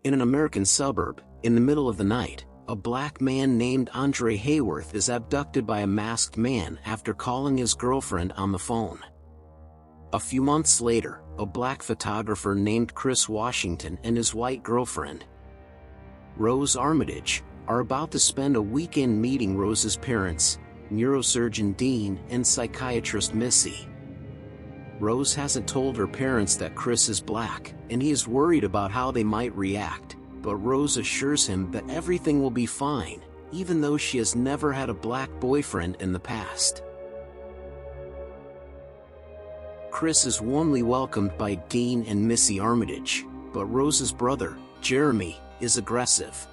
In an American suburb, in the middle of the night, a black man named Andre Hayworth is abducted by a masked man after calling his girlfriend on the phone. A few months later, a black photographer named Chris Washington and his white girlfriend, Rose Armitage, are about to spend a weekend meeting Rose's parents, neurosurgeon Dean and psychiatrist Missy. Rose hasn't told her parents that Chris is black, and he is worried about how they might react, but Rose assures him that everything will be fine, even though she has never had a black boyfriend in the past. Chris is warmly welcomed by Dean and Missy Armitage, but Rose's brother, Jeremy, is aggressive.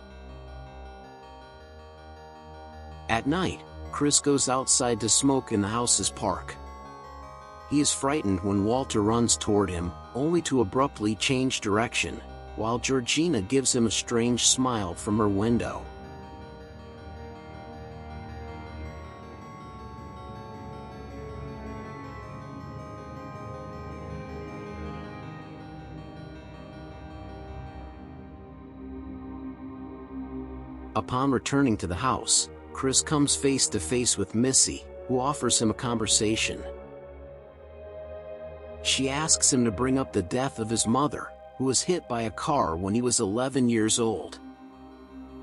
At night, Chris goes outside to smoke in the house's park. He is frightened when Walter runs toward him, only to abruptly change direction, while Georgina gives him a strange smile from her window. Upon returning to the house, Chris comes face to face with Missy, who offers him a conversation. She asks him to bring up the death of his mother, who was hit by a car when he was 11 years old.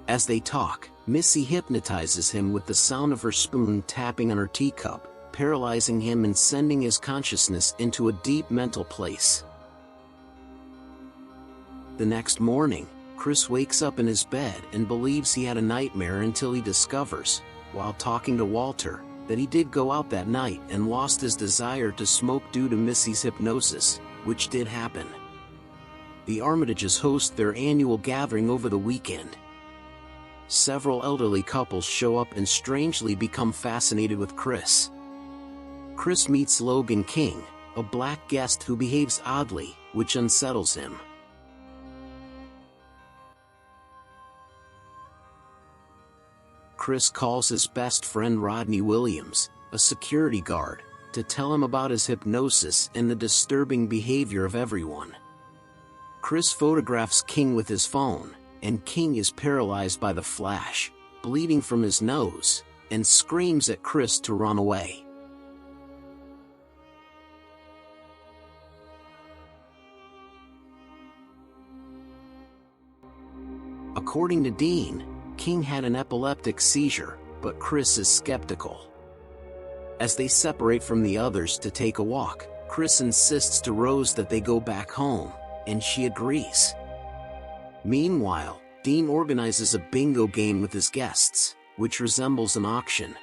As they talk, Missy hypnotizes him with the sound of her spoon tapping on her teacup, paralyzing him and sending his consciousness into a deep mental place. The next morning, Chris wakes up in his bed and believes he had a nightmare until he discovers, while talking to Walter, that he did go out that night and lost his desire to smoke due to Missy's hypnosis, which did happen. The Armitages host their annual gathering over the weekend. Several elderly couples show up and strangely become fascinated with Chris. Chris meets Logan King, a black guest who behaves oddly, which unsettles him. Chris calls his best friend Rodney Williams, a security guard, to tell him about his hypnosis and the disturbing behavior of everyone. Chris photographs King with his phone, and King is paralyzed by the flash, bleeding from his nose, and screams at Chris to run away. According to Dean, King had an epileptic seizure, but Chris is skeptical. As they separate from the others to take a walk, Chris insists to Rose that they go back home, and she agrees. Meanwhile, Dean organizes a bingo game with his guests, which resembles an auction.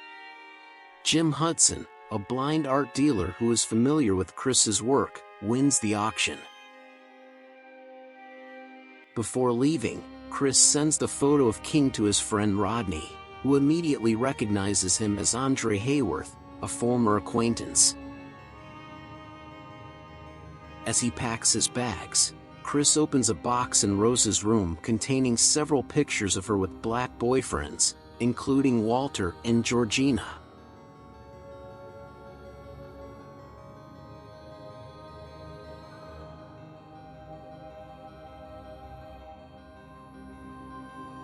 Jim Hudson, a blind art dealer who is familiar with Chris's work, wins the auction. Before leaving, Chris sends the photo of King to his friend Rodney, who immediately recognizes him as Andre Hayworth, a former acquaintance. As he packs his bags, Chris opens a box in Rose's room containing several pictures of her with black boyfriends, including Walter and Georgina.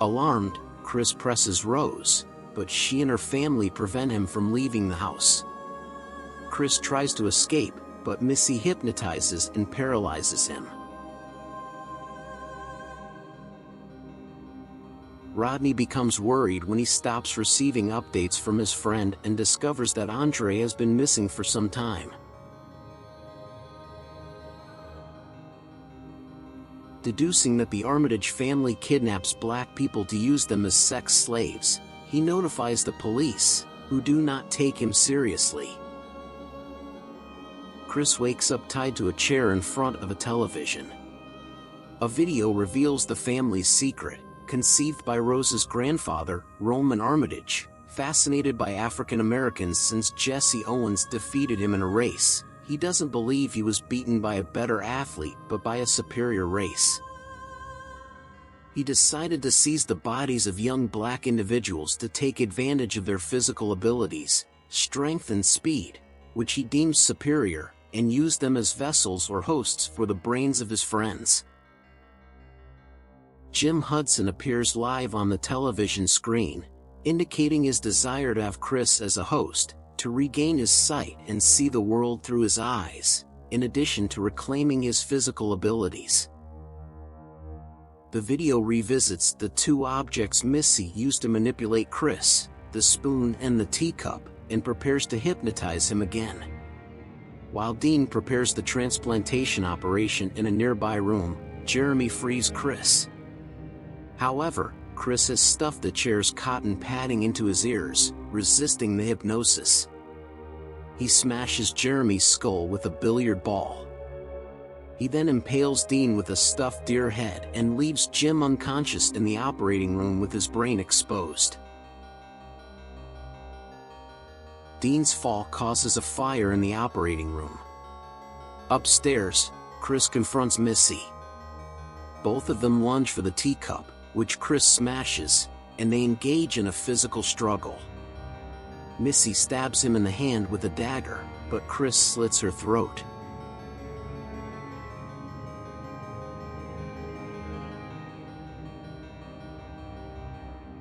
Alarmed, Chris presses Rose, but she and her family prevent him from leaving the house. Chris tries to escape, but Missy hypnotizes and paralyzes him. Rodney becomes worried when he stops receiving updates from his friend and discovers that Andre has been missing for some time. Deducing that the Armitage family kidnaps black people to use them as sex slaves, he notifies the police, who do not take him seriously. Chris wakes up tied to a chair in front of a television. A video reveals the family's secret, conceived by Rose's grandfather, Roman Armitage, fascinated by African Americans since Jesse Owens defeated him in a race. He doesn't believe he was beaten by a better athlete but by a superior race. He decided to seize the bodies of young black individuals to take advantage of their physical abilities, strength and speed, which he deems superior, and use them as vessels or hosts for the brains of his friends. Jim Hudson appears live on the television screen, indicating his desire to have Chris as a host, to regain his sight and see the world through his eyes, in addition to reclaiming his physical abilities. The video revisits the two objects Missy used to manipulate Chris, the spoon and the teacup, and prepares to hypnotize him again. While Dean prepares the transplantation operation in a nearby room, Jeremy frees Chris. However, Chris has stuffed the chair's cotton padding into his ears, resisting the hypnosis. He smashes Jeremy's skull with a billiard ball. He then impales Dean with a stuffed deer head and leaves Jim unconscious in the operating room with his brain exposed. Dean's fall causes a fire in the operating room. Upstairs, Chris confronts Missy. Both of them lunge for the teacup, which Chris smashes, and they engage in a physical struggle. Missy stabs him in the hand with a dagger, but Chris slits her throat.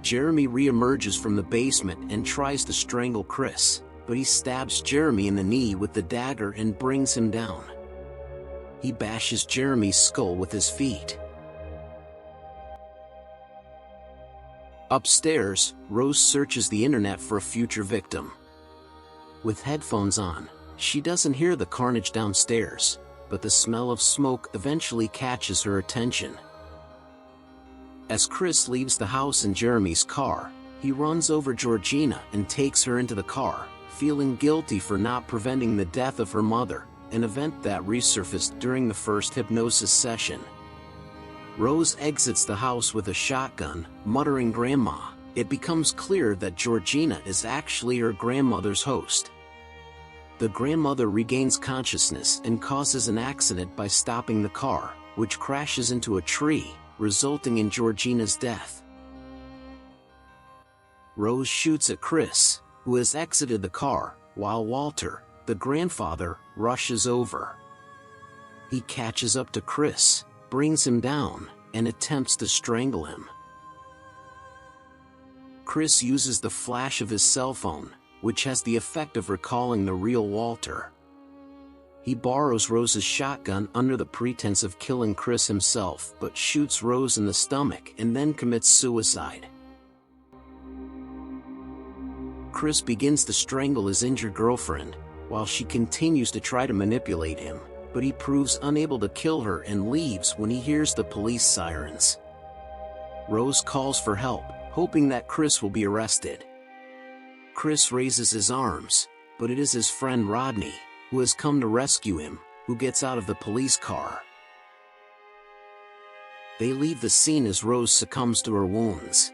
Jeremy re-emerges from the basement and tries to strangle Chris, but he stabs Jeremy in the knee with the dagger and brings him down. He bashes Jeremy's skull with his feet. Upstairs, Rose searches the internet for a future victim. With headphones on, she doesn't hear the carnage downstairs, but the smell of smoke eventually catches her attention. As Chris leaves the house in Jeremy's car, he runs over Georgina and takes her into the car, feeling guilty for not preventing the death of her mother, an event that resurfaced during the first hypnosis session. Rose exits the house with a shotgun, muttering "Grandma." It becomes clear that Georgina is actually her grandmother's host. The grandmother regains consciousness and causes an accident by stopping the car, which crashes into a tree, resulting in Georgina's death. Rose shoots at Chris, who has exited the car, while Walter, the grandfather, rushes over. He catches up to Chris, brings him down, and attempts to strangle him. Chris uses the flash of his cell phone, which has the effect of recalling the real Walter. He borrows Rose's shotgun under the pretense of killing Chris himself, but shoots Rose in the stomach and then commits suicide. Chris begins to strangle his injured girlfriend, while she continues to try to manipulate him, but he proves unable to kill her and leaves when he hears the police sirens. Rose calls for help, hoping that Chris will be arrested. Chris raises his arms, but it is his friend Rodney, who has come to rescue him, who gets out of the police car. They leave the scene as Rose succumbs to her wounds.